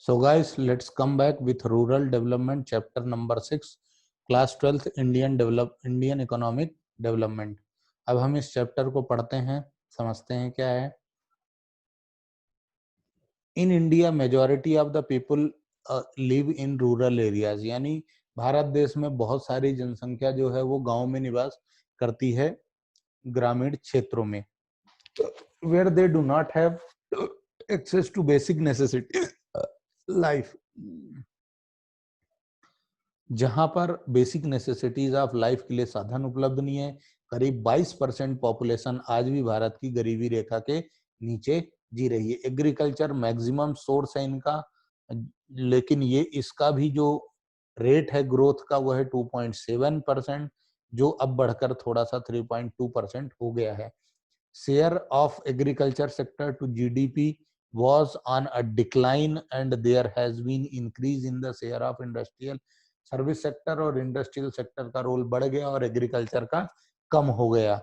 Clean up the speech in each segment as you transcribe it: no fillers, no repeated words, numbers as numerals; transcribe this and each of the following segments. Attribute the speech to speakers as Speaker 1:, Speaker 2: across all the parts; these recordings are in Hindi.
Speaker 1: So guys, let's come back with rural development chapter number 6, class 12th Indian economic development. अब हम इस चैप्टर को पढ़ते हैं, समझते हैं क्या है. In India majority of the people live in rural areas, यानी भारत देश में बहुत सारी जनसंख्या जो है वो गांव में निवास करती है, ग्रामीण क्षेत्रों में, where they do not have access to basic necessity life, जहां पर बेसिक नेसेसिटीज ऑफ लाइफ के लिए साधन उपलब्ध नहीं है. करीब 22% पॉपुलेशन आज भी भारत की गरीबी रेखा के नीचे जी रही है. एग्रीकल्चर मैक्सिमम सोर्स है इनका, लेकिन ये इसका भी जो रेट है ग्रोथ का वो है 2.7%, जो अब बढ़कर थोड़ा सा 3.2% हो गया है. Share of agriculture sector to GDP was on a decline and there has been increase in the share of industrial service sector और इंडस्ट्रियल सेक्टर का रोल बढ़ गया और एग्रीकल्चर का कम हो गया.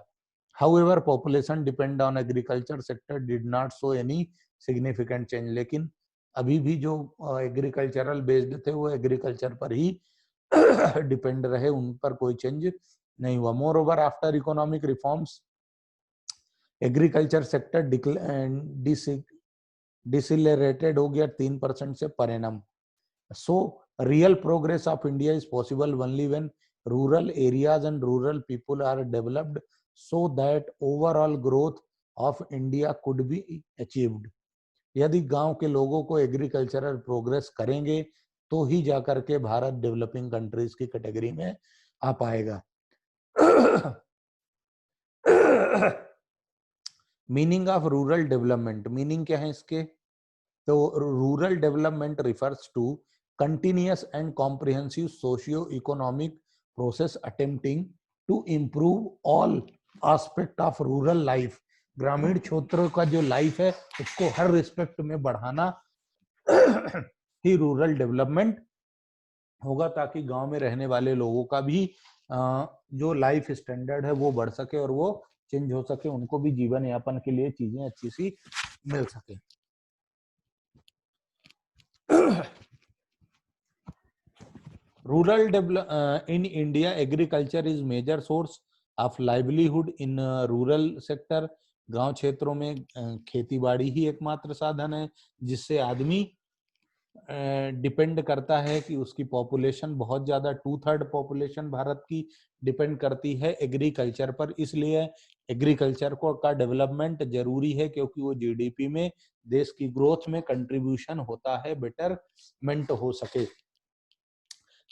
Speaker 1: However, population depend on agriculture sector did not show any significant change. लेकिन अभी भी जो एग्रीकल्चरल बेस्ड थे वो एग्रीकल्चर पर ही डिपेंड रहे, उन पर कोई चेंज नहीं हुआ. Moreover after economic reforms agriculture sector decelerated हो गया 3% से per annum. So real progress of India is possible only when rural areas and rural people are developed so that overall growth of India could be achieved. यदि गांव के लोगों को एग्रीकल्चरल प्रोग्रेस करेंगे तो ही जाकर के भारत डेवलपिंग कंट्रीज की कैटेगरी में आ पाएगा. Meaning of rural development, meaning क्या है इसके? तो rural development refers to continuous and comprehensive socio-economic process attempting to improve all aspect of rural life. ग्रामीण क्षेत्रों का जो लाइफ है उसको हर रिस्पेक्ट में बढ़ाना ही रूरल डेवलपमेंट होगा, ताकि गांव में रहने वाले लोगों का भी जो लाइफ स्टैंडर्ड है वो बढ़ सके और वो चेंज हो सके, उनको भी जीवन यापन के लिए चीजें अच्छी सी मिल सके. Rural in India, agriculture is major source of livelihood in rural sector. गांव क्षेत्रों में खेती बाड़ी ही एकमात्र साधन है जिससे आदमी डिपेंड करता है कि उसकी पॉपुलेशन बहुत ज्यादा 2/3 पॉपुलेशन भारत की डिपेंड करती है एग्रीकल्चर पर. इसलिए एग्रीकल्चर को का डेवलपमेंट जरूरी है क्योंकि वो जीडीपी में देश की ग्रोथ में कंट्रीब्यूशन होता है, बेटरमेंट हो सके.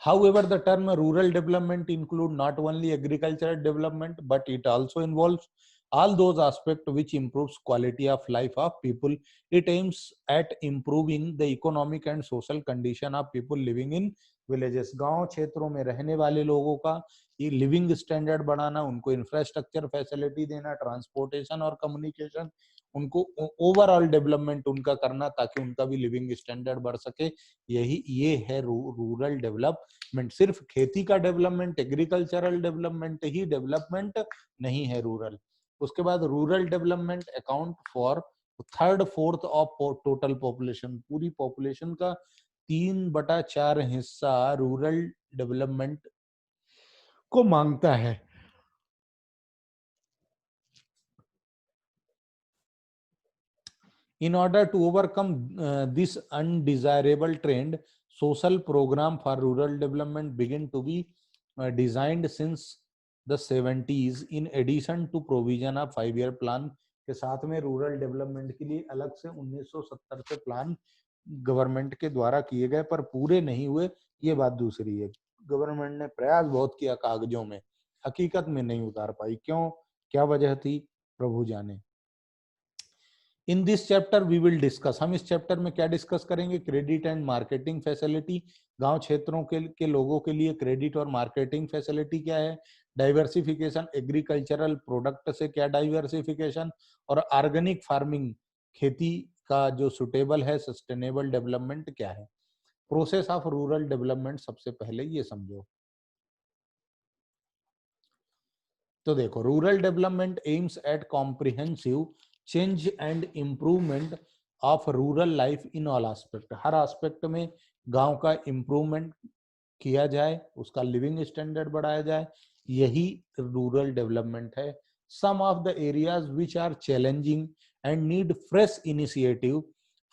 Speaker 1: However, the term rural development include not only agricultural development, but it also involves all those aspects which improves quality of life of people. It aims at improving the economic and social condition of people living in villages. गांव क्षेत्रों में रहने वाले लोगों का ये लिविंग स्टैंडर्ड बढ़ाना, उनको इंफ्रास्ट्रक्चर फैसिलिटी देना, ट्रांसपोर्टेशन और कम्युनिकेशन, उनको ओवरऑल डेवलपमेंट उनका करना ताकि उनका भी लिविंग स्टैंडर्ड बढ़ सके. ये है रूरल डेवलपमेंट. सिर्फ खेती का डेवलपमेंट, एग्रीकल्चरल डेवलपमेंट ही डेवलपमेंट नहीं है रूरल. उसके बाद rural development account for 3/4 of total population. पूरी पॉपुलेशन का 3/4 हिस्सा रूरल डेवलपमेंट को मांगता है. In order to overcome this undesirable trend, social program for rural development began to be designed since the 70s. In addition to provision of 5-year plan, के साथ में रूरल डेवलपमेंट के लिए अलग से 1970 से प्लान गवर्नमेंट के द्वारा किए गए, पर पूरे नहीं हुए. ये बात दूसरी है. गवर्नमेंट ने प्रयास बहुत किया कागजों में, हकीकत में नहीं उतार पाई. क्यों, क्या वजह थी, प्रभु जाने. In this chapter we will discuss, हम इस चैप्टर में क्या डिस्कस करेंगे? Credit and marketing facility. गांव क्षेत्रों के लोगों के लिए क्रेडिट और मार्केटिंग फैसिलिटी क्या है? डाइवर्सिफिकेशन, एग्रीकल्चरल प्रोडक्ट से क्या डाइवर्सिफिकेशन, और ऑर्गेनिक फार्मिंग, खेती का जो सुटेबल है सस्टेनेबल डेवलपमेंट क्या है. प्रोसेस ऑफ रूरल डेवलपमेंट सबसे पहले ये समझो. तो देखो, rural development aims at comprehensive change and improvement of rural life in all aspect, her aspect में गांव का इम्प्रूवमेंट किया जाए, उसका लिविंग स्टैंडर्ड बढ़ाया जाए, यही रूरल डेवलपमेंट है। Some of the areas which are challenging and need fresh initiative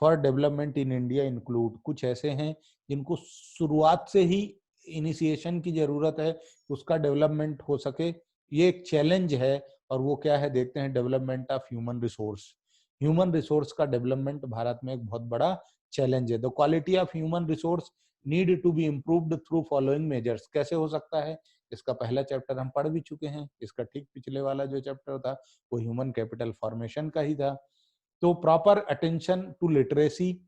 Speaker 1: for development in India include, कुछ ऐसे हैं जिनको शुरुआत से ही इनिशिएशन की जरूरत है, उसका डेवलपमेंट हो सके, ये एक चैलेंज है। और वो क्या है देखते हैं, development of human resource. Human resource का डेवलपमेंट भारत में एक बहुत बड़ा चैलेंज है। The quality of human resource need to be improved through following measures, कैसे हो सकता है, इसका पहला चैप्टर हम पढ़ भी चुके हैं, इसका ठीक पिछले वाला जो चैप्टर था वो ह्यूमन कैपिटल फॉर्मेशन का ही था। तो प्रॉपर अटेंशन टू लिटरेसी,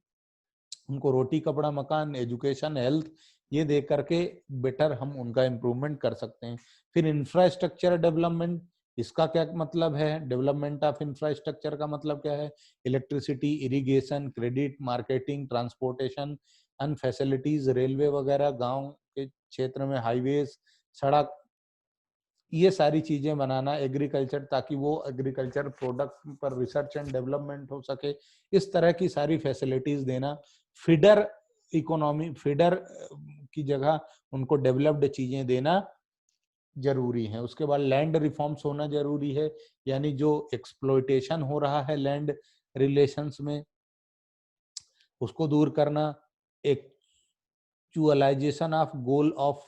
Speaker 1: उनको रोटी कपड़ा मकान एजुकेशन हेल्थ ये दे करके बेटर हम उनका इम्प्रूवमेंट कर सकते हैं। फिर इंफ्रास्ट्रक्चर डेवलपमेंट, इसका क्या मतलब है, डेवलपमेंट ऑफ इंफ्रास्ट्रक्चर का मतलब क्या है, electricity, irrigation, credit, marketing, transportation and facilities, railway वगैरह, गांव के क्षेत्र में हाईवेज, सड़क, ये सारी चीजें बनाना, एग्रीकल्चर ताकि वो एग्रीकल्चर प्रोडक्ट पर रिसर्च एंड डेवलपमेंट हो सके, इस तरह की सारी फैसिलिटीज देना। फीडर इकोनॉमी, फीडर की जगह उनको डेवलप्ड चीजें देना जरूरी है। उसके बाद लैंड रिफॉर्म्स होना जरूरी है, यानी जो एक्सप्लॉयटेशन हो रहा है लैंड रिलेशंस में उसको दूर करना। Actualisation of goal of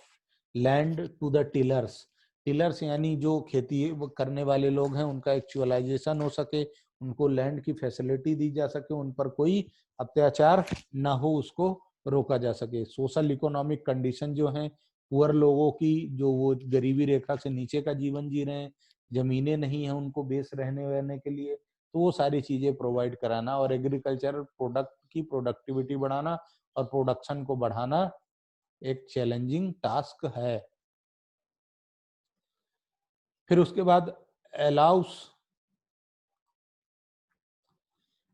Speaker 1: land to the tillers, tillers यानी जो खेती करने वाले लोग हैं उनका एक्चुअलाइजेशन हो सके, उनको लैंड की फैसिलिटी दी जा सके, उन पर कोई अत्याचार ना हो, उसको रोका जा सके। सोशल इकोनॉमिक कंडीशन जो है पुअर लोगों की, जो वो गरीबी रेखा से नीचे का जीवन जी रहे हैं, जमीनें नहीं है उनको बेस रहने वहने के लिए, तो वो सारी चीजें प्रोवाइड कराना। और एग्रीकल्चर प्रोडक्ट की प्रोडक्टिविटी बढ़ाना और प्रोडक्शन को बढ़ाना एक चैलेंजिंग टास्क है। फिर उसके बाद अलाउस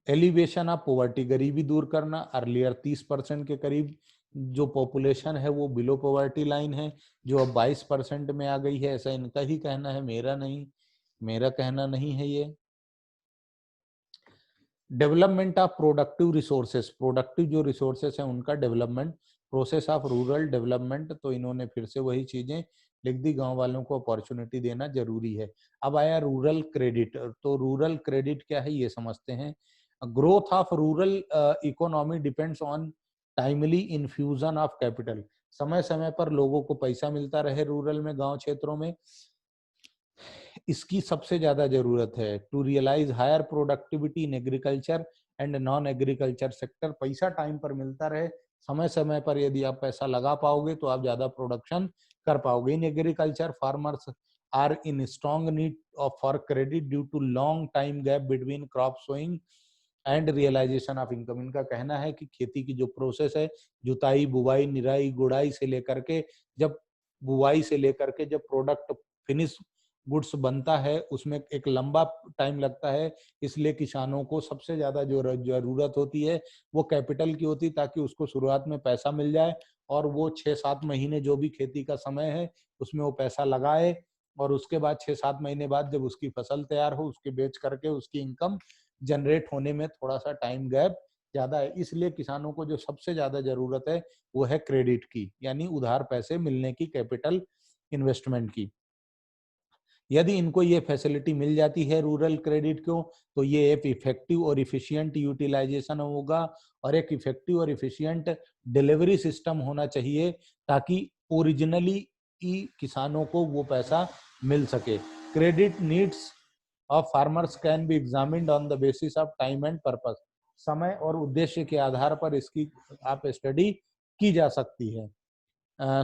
Speaker 1: एलिवेशन ऑफ पॉवर्टी, गरीबी दूर करना। अर्लियर 30% के करीब जो पॉपुलेशन है वो बिलो पॉवर्टी लाइन है, जो अब 22% में आ गई है, ऐसा इनका ही कहना है, मेरा नहीं, मेरा कहना नहीं है ये। Development of productive resources, productive जो रिसोर्सेस हैं उनका development, process of rural development, तो इन्होंने फिर से वही चीजें लिख दी, गांव वालों को अपॉर्चुनिटी देना जरूरी है। अब आया रूरल क्रेडिट, तो रूरल क्रेडिट क्या है ये समझते हैं। Growth of rural economy depends on timely infusion of capital, समय समय पर लोगों को पैसा मिलता रहे रूरल में, गांव क्षेत्रों में, इसकी सबसे ज्यादा जरूरत है। To realise higher productivity in agriculture and non agriculture sector, पैसा टाइम पर मिलता रहे, समय समय पर यदि आप पैसा लगा पाओगे तो आप ज्यादा प्रोडक्शन कर पाओगे। In agriculture farmers are in strong need of for credit due to long time gap between crop sowing and realisation of income. इनका कहना है कि खेती की जो प्रोसेस है, जुताई, बुवाई, निराई, गुड़ाई से लेकर के, जब बुवाई से लेकर के जब प्रोडक्ट फिनिश गुड्स बनता है उसमें एक लंबा टाइम लगता है, इसलिए किसानों को सबसे ज्यादा जो जरूरत होती है वो कैपिटल की होती है, ताकि उसको शुरुआत में पैसा मिल जाए और वो 6-7 महीने जो भी खेती का समय है उसमें वो पैसा लगाए, और उसके बाद 6-7 महीने बाद जब उसकी फसल तैयार हो उसके बेच करके उसकी इनकम जनरेट होने में थोड़ा सा टाइम गैप ज्यादा है। इसलिए किसानों को जो सबसे ज्यादा जरूरत है वो है क्रेडिट की, यानी उधार पैसे मिलने की, कैपिटल इन्वेस्टमेंट की। यदि इनको ये फैसिलिटी मिल जाती है रूरल क्रेडिट को, तो ये एक इफेक्टिव और इफिशियंट यूटिलाइजेशन होगा और एक इफेक्टिव और इफिशियंट डिलीवरी सिस्टम होना चाहिए, ताकि ओरिजिनली ही किसानों को वो पैसा मिल सके। Credit needs of farmers can be examined on the basis of time and purpose, समय और उद्देश्य के आधार पर इसकी आप स्टडी की जा सकती है।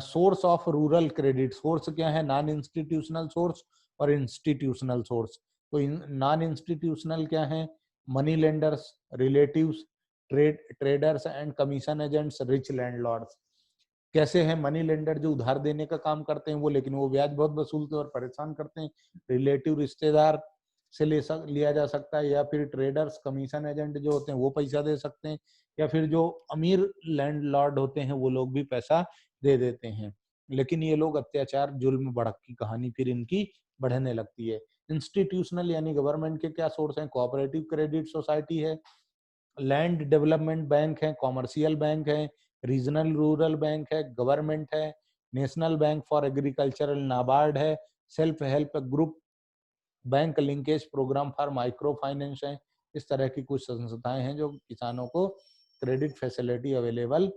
Speaker 1: Source of rural credit, source क्या है, नॉन इंस्टीट्यूशनल सोर्स और इंस्टीट्यूशनल सोर्स। तो नॉन इंस्टीट्यूशनल क्या है, money lenders, relatives, traders and commission agents, rich landlords. कैसे हैं, मनी लेंडर जो उधार देने का काम करते हैं वो, लेकिन वो ब्याज बहुत वसूलते हैं और परेशान करते हैं। रिलेटिव, रिश्तेदार से लिया जा सकता है, या फिर ट्रेडर्स, कमीशन एजेंट जो होते हैं वो पैसा दे सकते हैं, या फिर जो अमीर लैंडलॉर्ड होते हैं वो लोग भी पैसा दे देते हैं। लेकिन ये लोग अत्याचार, जुल्म, बढ़त की कहानी फिर इनकी बढ़ने लगती है। इंस्टीट्यूशनल यानी गवर्नमेंट के क्या सोर्स हैं, कोऑपरेटिव क्रेडिट सोसाइटी है, लैंड डेवलपमेंट बैंक है, कॉमर्शियल बैंक है, रीजनल रूरल बैंक है, गवर्नमेंट है, national bank for agricultural, NABARD है, self help group, bank linkage programme for micro finance है। इस तरह की कुछ संस्थाएं हैं जो किसानों को क्रेडिट फैसिलिटी अवेलेबल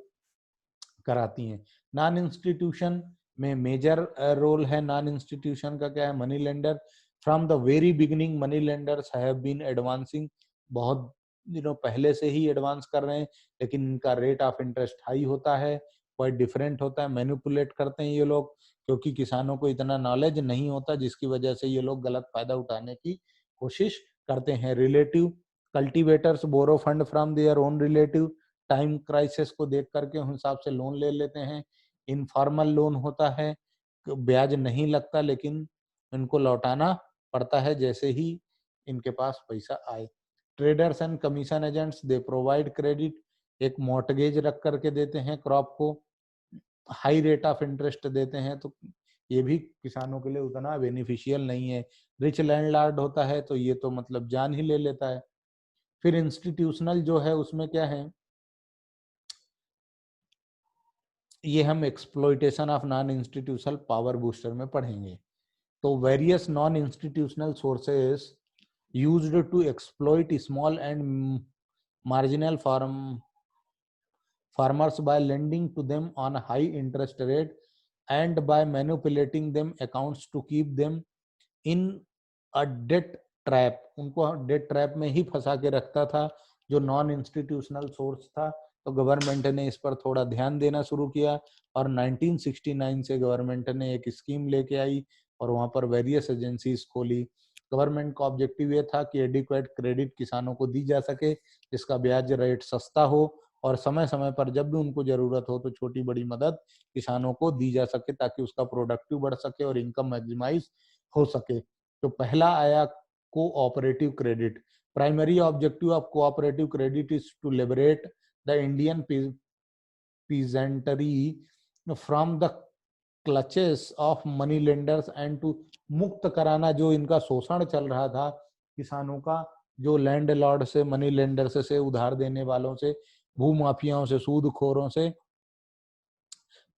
Speaker 1: कराती हैं। नॉन इंस्टीट्यूशन में मेजर रोल है। नॉन इंस्टीट्यूशन का क्या है? Money lender. From the very beginning money lenders have been advancing, बहुत दिनों पहले से ही एडवांस कर रहे हैं, लेकिन इनका रेट ऑफ इंटरेस्ट हाई होता है, क्वाइट डिफरेंट होता है, मैनिपुलेट करते हैं ये लोग, क्योंकि किसानों को इतना नॉलेज नहीं होता, जिसकी वजह से ये लोग गलत फायदा उठाने की कोशिश करते हैं। Relative cultivators borrow fund from their own relative, time crisis को देख करके उस हिसाब से लोन ले लेते हैं। इनफॉर्मल लोन होता है, ब्याज नहीं लगता, लेकिन इनको लौटाना पड़ता है जैसे ही इनके पास पैसा आए। Traders and commission agents they provide credit, एक मॉर्टगेज रख करके देते हैं क्रॉप को, हाई रेट ऑफ इंटरेस्ट देते हैं, तो ये भी किसानों के लिए उतना बेनिफिशियल नहीं है। रिच लैंडलॉर्ड होता है तो ये तो मतलब जान ही ले लेता है। फिर इंस्टीट्यूशनल जो है उसमें क्या है, ये हम exploitation of non institutional power booster में पढ़ेंगे। तो various non institutional sources used to exploit small and marginal farmers by lending to them on a high interest rate and by manipulating them accounts to keep them in a debt trap। उनको डेट ट्रैप में ही फंसा के रखता था जो नॉन इंस्टीट्यूशनल सोर्स था। तो गवर्नमेंट ने इस पर थोड़ा ध्यान देना शुरू किया और 1969 से गवर्नमेंट ने एक स्कीम लेके आई और वहां पर वेरियस एजेंसीज खोली। गवर्नमेंट का ऑब्जेक्टिव ये था कि एडिक्वेट क्रेडिट किसानों को दी जा सके, जिसका ब्याज रेट सस्ता हो और समय समय पर जब भी उनको जरूरत हो तो छोटी बड़ी मदद किसानों को दी जा सके, ताकि उसका प्रोडक्टिव बढ़ सके और इनकम मैक्सिमाइज हो सके। तो पहला आया cooperative credit. Primary objective of cooperative credit is to liberate the Indian peasantry from the clutches of money lenders and to मुक्त कराना जो इनका शोषण चल रहा था किसानों का, जो लैंड लॉर्ड से, मनी लेंडर से उधार देने वालों से, भूमाफियाओं से, सूदखोरों से,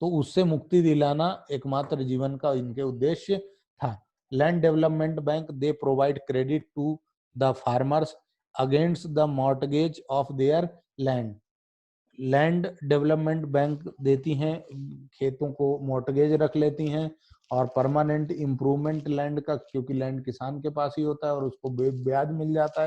Speaker 1: तो उससे मुक्ति दिलाना एकमात्र जीवन का इनके उद्देश्य था। Land development bank they provide credit to the farmers against the mortgage of their land. Land development bank देती हैं, खेतों को मॉर्टगेज रख लेती हैं और परमानेंट इम्प्रूवमेंट लैंड का, क्योंकि लैंड किसान के पास ही होता है और उसको ब्याज मिल जाता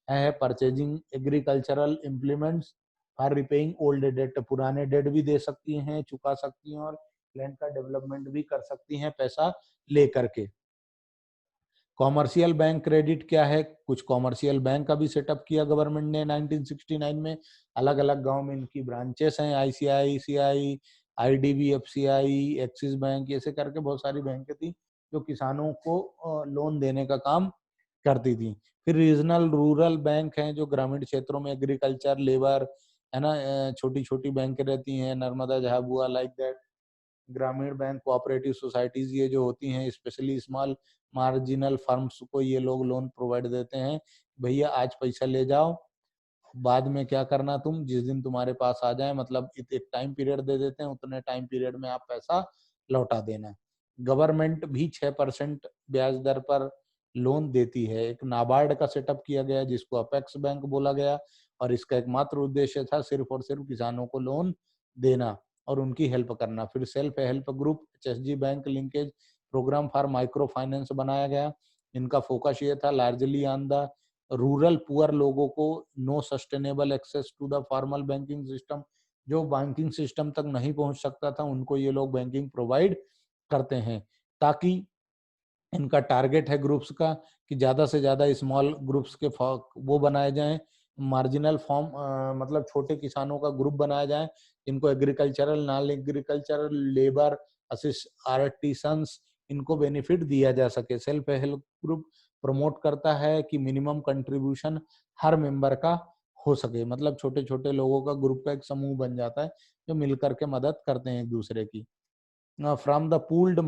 Speaker 1: है। Purchasing agricultural implements for repaying old debt, पुराने डेट भी दे सकती हैं, चुका सकती हैं और लैंड का डेवलपमेंट भी कर सकती हैं पैसा ले करके। कॉमर्शियल बैंक क्रेडिट क्या है? कुछ कॉमर्शियल बैंक का भी सेटअप किया गवर्नमेंट ने 1969 में। अलग अलग गांव में इनकी ब्रांचेस हैं, आईसीआईसीआई, आईडीबीएफसीआई, एक्सिस बैंक, ऐसे करके बहुत सारी बैंकें थी जो किसानों को लोन देने का काम करती थी। फिर रीजनल रूरल बैंक हैं जो ग्रामीण क्षेत्रों में एग्रीकल्चर, लेबर, है ना, छोटी छोटी बैंकें रहती हैं, नर्मदा, झाबुआ, लाइक दैट। ग्रामीण बैंक, कोऑपरेटिव सोसाइटीज, ये जो होती हैं स्पेशली स्मॉल मार्जिनल फर्म्स को ये लोग लोन प्रोवाइड देते हैं। भैया आज पैसा ले जाओ, बाद में क्या करना तुम, जिस दिन तुम्हारे पास आ जाए, मतलब एक टाइम पीरियड दे देते हैं, उतने टाइम पीरियड में आप पैसा लौटा देना। गवर्नमेंट भी 6% ब्याज दर पर लोन देती है। एक नाबार्ड का सेटअप किया गया जिसको अपेक्स बैंक बोला गया और इसका एकमात्र उद्देश्य था सिर्फ और सिर्फ किसानों को लोन देना और उनकी हेल्प करना। फिर self help group, HSG bank linkage programme for micro finance बनाया गया। इनका फोकस ये था largely on the rural poor लोगों को no sustainable access to the formal banking system, जो बैंकिंग सिस्टम तक नहीं पहुंच सकता था उनको ये लोग बैंकिंग प्रोवाइड करते हैं, ताकि इनका टारगेट है ग्रुप्स का कि ज्यादा से ज्यादा स्मॉल ग्रुप्स के वो बनाए जाएं, मार्जिनल फॉर्म, मतलब छोटे किसानों का ग्रुप बनाया जाए, इनको agricultural, non agricultural, labour, assist, artisans, इनको बेनिफिट दिया जा सके। सेल्फ हेल्प ग्रुप प्रमोट करता है कि मिनिमम कंट्रीब्यूशन हर मेंबर का हो सके, मतलब छोटे छोटे लोगों का ग्रुप का एक समूह बन जाता है जो मिलकर के मदद करते हैं एक दूसरे की। फ्रॉम द पूल्ड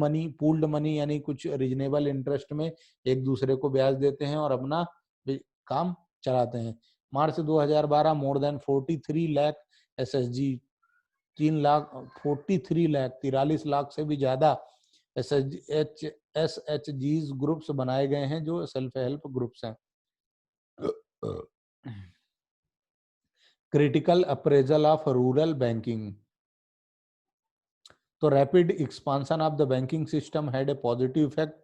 Speaker 1: मनी यानी कुछ रीजनेबल इंटरेस्ट में एक दूसरे को ब्याज देते हैं और अपना काम चलाते हैं। March 2012 more than 43 lakh SHG, 43 lakh से भी ज्यादा एसएचजी ग्रुप्स बनाए गए हैं जो सेल्फ हेल्प ग्रुप्स हैं। Critical appraisal of rural banking. तो rapid expansion of the banking system had a positive effect.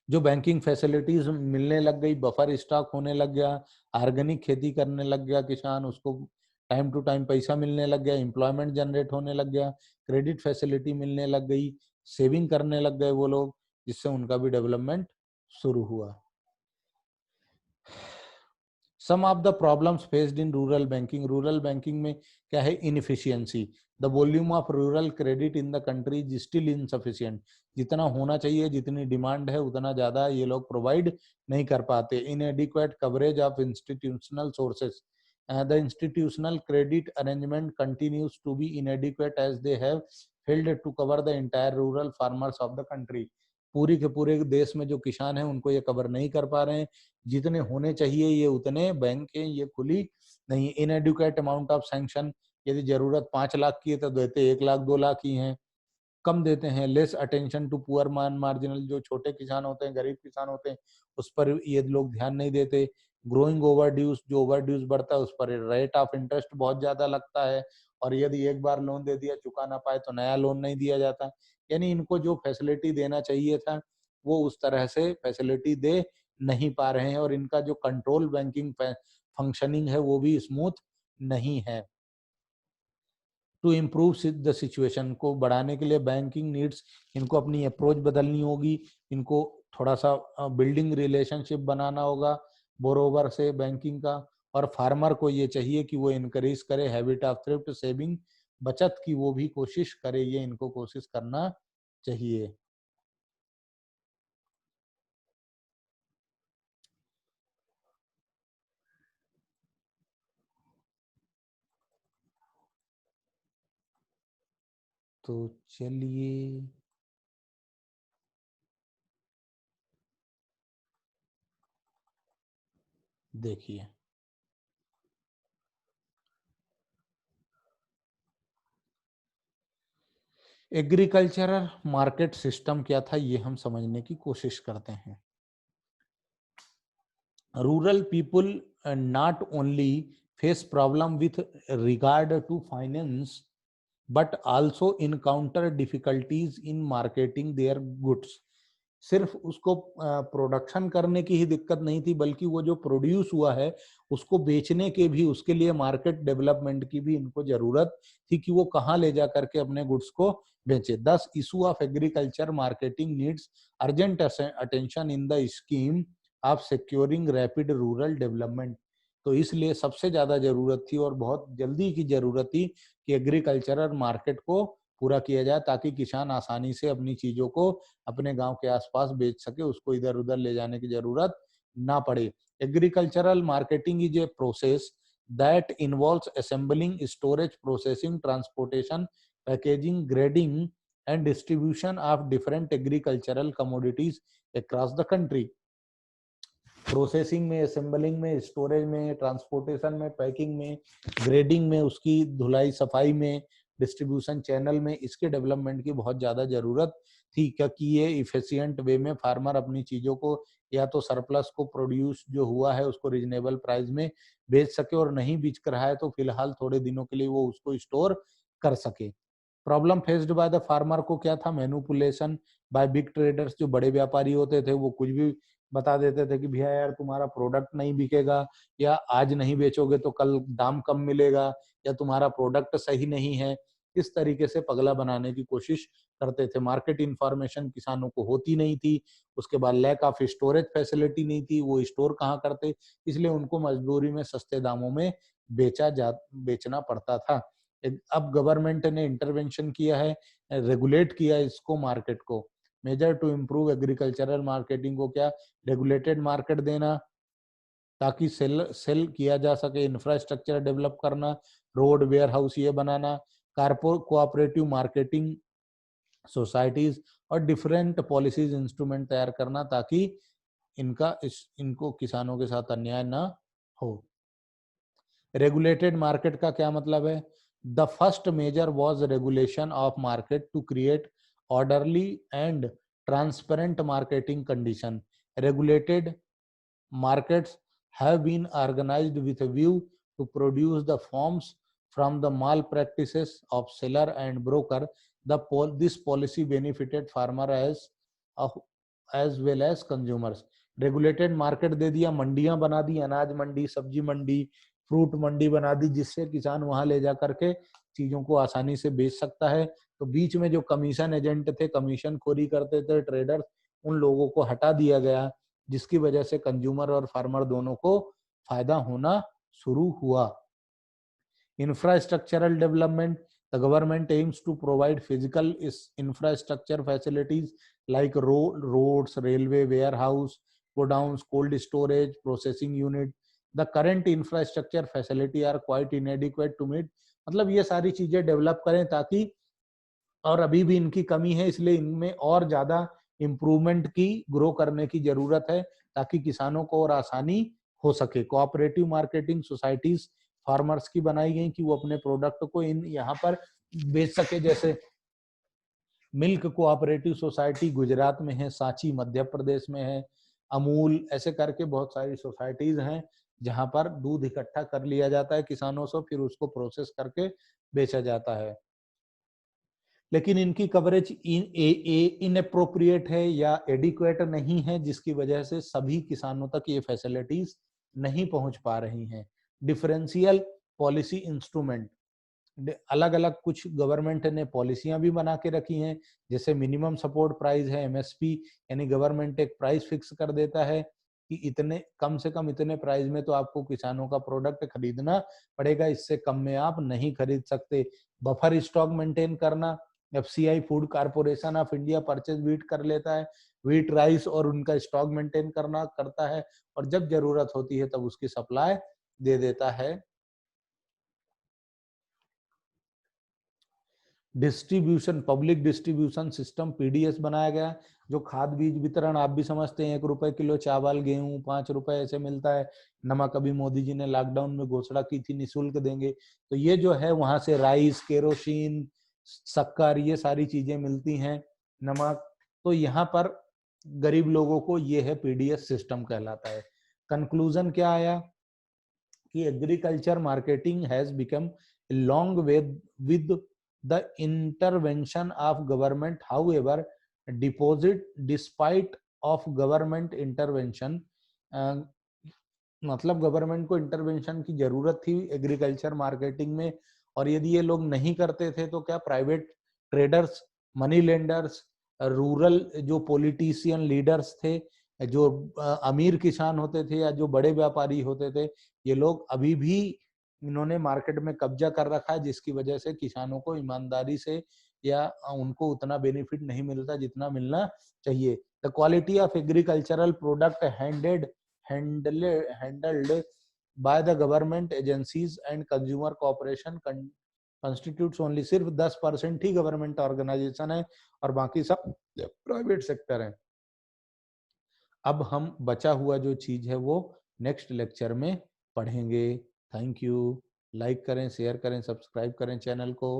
Speaker 1: जो बैंकिंग फैसिलिटीज मिलने लग गई, बफर स्टॉक होने लग गया, ऑर्गेनिक खेती करने लग गया किसान, उसको टाइम टू टाइम पैसा मिलने लग गया, एम्प्लॉयमेंट जनरेट होने लग गया, क्रेडिट फैसिलिटी मिलने लग गई, सेविंग करने लग गए वो लोग, जिससे उनका भी डेवलपमेंट शुरू हुआ। Some of the problems faced in rural banking. Rural banking में क्या है? Inefficiency. The volume of rural credit in the country is still insufficient. जितना होना चाहिए, जितनी डिमांड है, उतना ज्यादा ये लोग प्रोवाइड नहीं कर पाते। इनएडिक्वेट coverage of institutional sources. The institutional credit arrangement continues to be inadequate as they have failed to cover the entire rural farmers of the country. पूरी के पूरे देश में जो किसान हैं उनको ये कवर नहीं कर पा रहे हैं, जितने होने चाहिए ये उतने बैंक के ये खुली नहीं। Inadequate amount of sanction. यदि जरूरत 5 लाख की है तो देते 1 लाख 2 लाख ही हैं, कम देते हैं। Less attention to poor marginal. जो छोटे किसान होते हैं, गरीब किसान होते हैं, उस पर ये लोग ध्यान नहीं देते। Growing overdues. जो ओवरड्यूज बढ़ता है उस पर रेट ऑफ इंटरेस्ट बहुत ज्यादा लगता है, और यदि एक बार लोन दे दिया, चुका ना पाए तो नया लोन नहीं दिया जाता। यानी इनको जो फैसिलिटी देना चाहिए था वो उस तरह से फैसिलिटी दे नहीं पा रहे हैं, और इनका जो कंट्रोल बैंकिंग फंक्शनिंग है वो भी स्मूथ नहीं है। टू इम्प्रूव द सिचुएशन को बढ़ाने के लिए बैंकिंग नीड्स, इनको अपनी अप्रोच बदलनी होगी, इनको थोड़ा सा बिल्डिंग रिलेशनशिप बनाना होगा बोरोवर से बैंकिंग का। और फार्मर को ये चाहिए कि वो इनकरेज करे हैबिट ऑफ थ्रिफ्ट, सेविंग, बचत की वो भी कोशिश करे, ये इनको कोशिश करना चाहिए। तो चलिए देखिए, एग्रीकल्चरल मार्केट सिस्टम क्या था ये हम समझने की कोशिश करते हैं। Rural people not only face problem with regard to finance but also encounter difficulties in marketing their goods. सिर्फ उसको प्रोडक्शन करने की ही दिक्कत नहीं थी, बल्कि वो जो प्रोड्यूस हुआ है उसको बेचने के भी, उसके लिए मार्केट डेवलपमेंट की भी इनको जरूरत थी कि वो कहाँ ले जा करके अपने गुड्स को बेचे। दस issue of agriculture marketing needs urgent attention in the scheme of securing rapid rural development. तो इसलिए सबसे ज्यादा जरूरत थी और बहुत जल्दी की जरूरत थी कि एग्रीकल्चरल मार्केट को पूरा किया जाए, ताकि किसान आसानी से अपनी चीजों को अपने गांव के आसपास बेच सके, उसको इधर उधर ले जाने की जरूरत ना पड़े। Agricultural marketing is a process that involves assembling, storage, processing, transportation, packaging, grading and distribution of different agricultural commodities across the country. Processing में, असेंबलिंग में, स्टोरेज में, ट्रांसपोर्टेशन में, पैकिंग में, ग्रेडिंग में, उसकी धुलाई सफाई में, डिस्ट्रीब्यूशन चैनल में, इसके डेवलपमेंट की बहुत ज्यादा जरूरत थी, क्योंकि ये इफिशिएंट वे में फार्मर अपनी चीजों को या तो सरप्लस को प्रोड्यूस जो हुआ है उसको रीजनेबल प्राइस में बेच सके, और नहीं बेच रहा है तो फिलहाल थोड़े दिनों के लिए वो उसको स्टोर कर सके। Problem faced by the farmer को क्या था? Manipulation by big traders. जो बड़े व्यापारी होते थे वो कुछ भी बता देते थे कि भैया यार तुम्हारा प्रोडक्ट नहीं बिकेगा, या आज नहीं बेचोगे तो कल दाम कम मिलेगा, या तुम्हारा प्रोडक्ट सही नहीं है। इस तरीके से पगला बनाने की कोशिश करते थे। मार्केट इंफॉर्मेशन किसानों को होती नहीं थी। उसके बाद लैक ऑफ स्टोरेज फैसिलिटी नहीं थी, वो स्टोर कहाँ करते, इसलिए उनको मजबूरी में सस्ते दामों में बेचना पड़ता था। अब गवर्नमेंट ने इंटरवेंशन किया है, रेगुलेट किया इसको, मार्केट को। Measure to improve agricultural marketing को क्या? रेगुलेटेड मार्केट देना ताकि सेल किया जा सके, इंफ्रास्ट्रक्चर डेवलप करना, रोड, वेयर हाउस ये बनाना, कोऑपरेटिव मार्केटिंग सोसाइटीज और डिफरेंट पॉलिसीज इंस्ट्रूमेंट तैयार करना, ताकि इनको किसानों के साथ अन्याय ना हो। रेगुलेटेड मार्केट का क्या मतलब है? The first measure was regulation of market to create orderly and transparent marketing condition. Regulated markets have been organized with a view to produce the forms from the malpractices of seller and broker. This policy benefited farmer as well as consumers. Regulated market दे दिया, मंडियां बना दी, अनाज मंडी, सब्जी मंडी, फ्रूट मंडी बना दी, जिससे किसान वहां ले जा करके चीजों को आसानी से बेच सकता है. तो बीच में जो कमीशन एजेंट थे, कमीशन खोरी करते थे ट्रेडर्स, उन लोगों को हटा दिया गया, जिसकी वजह से कंज्यूमर और फार्मर दोनों को फायदा होना शुरू हुआ. Infrastructural development. The government aims to provide physical infrastructure facilities like roads, railway, warehouse, godowns, cold storage, processing unit. The current infrastructure facility are quite inadequate to meet. मतलब ये सारी चीजें डेवलप करें ताकि, और अभी भी इनकी कमी है, इसलिए इनमें और ज्यादा इम्प्रूवमेंट की, ग्रो करने की जरूरत है ताकि किसानों को और आसानी हो सके. कोऑपरेटिव मार्केटिंग सोसाइटीज फार्मर्स की बनाई गई कि वो अपने प्रोडक्ट को इन यहाँ पर बेच सके. जैसे मिल्क कोऑपरेटिव सोसाइटी गुजरात में है, सांची मध्य प्रदेश में है, अमूल, ऐसे करके बहुत सारी सोसाइटीज हैं जहां पर दूध इकट्ठा कर लिया जाता है किसानों से, फिर उसको प्रोसेस करके बेचा जाता है. लेकिन इनकी कवरेज इनअप्रोप्रिएट है या एडिक्वेट नहीं है, जिसकी वजह से सभी किसानों तक ये फैसिलिटीज नहीं पहुंच पा रही हैं. Differential policy instrument. अलग अलग कुछ गवर्नमेंट ने पॉलिसियां भी बना के रखी हैं, जैसे मिनिमम सपोर्ट प्राइस है, एमएसपी, यानी गवर्नमेंट एक प्राइस फिक्स कर देता है कि इतने, कम से कम इतने प्राइस में तो आपको किसानों का प्रोडक्ट खरीदना पड़ेगा, इससे कम में आप नहीं खरीद सकते. बफर स्टॉक मेंटेन करना. FCI food corporation of India purchase wheat कर लेता है, व्हीट, राइस, और उनका स्टॉक मेंटेन करना करता है, और जब जरूरत होती है तब उसकी सप्लाई दे देता है. Distribution, public distribution system PDS बनाया गया, जो खाद बीज वितरण, आप भी समझते हैं, 1 रुपए किलो चावल, गेहूं 5 रुपए ऐसे मिलता है. नमक अभी मोदी जी ने लॉकडाउन में घोषणा की थी निःशुल्क देंगे, तो ये जो है वहां से राइस, केरोसिन, शक्कर, ये सारी चीजें मिलती हैं, नमक. तो यहाँ पर गरीब लोगों को ये है पीडीएस सिस्टम कहलाता है. कंक्लूजन क्या आया कि agriculture marketing has become long way with the intervention of government. However, despite of government intervention, मतलब गवर्नमेंट को इंटरवेंशन की जरूरत थी एग्रीकल्चर मार्केटिंग में, और यदि ये लोग नहीं करते थे तो क्या private traders, money lenders, rural जो पॉलिटिशियन लीडर्स थे, जो अमीर किसान होते थे या जो बड़े व्यापारी होते थे, ये लोग अभी भी, इन्होंने मार्केट में कब्जा कर रखा है, जिसकी वजह से किसानों को ईमानदारी से या उनको उतना बेनिफिट नहीं मिलता जितना मिलना चाहिए. The quality of agricultural product handled by the government agencies and consumer corporation constitutes only. सिर्फ 10% ही गवर्नमेंट ऑर्गेनाइजेशन है और बाकी सब प्राइवेट सेक्टर है. अब हम बचा हुआ जो चीज है वो नेक्स्ट लेक्चर में पढ़ेंगे. Thank you. लाइक करें, शेयर करें, सब्सक्राइब करें चैनल को.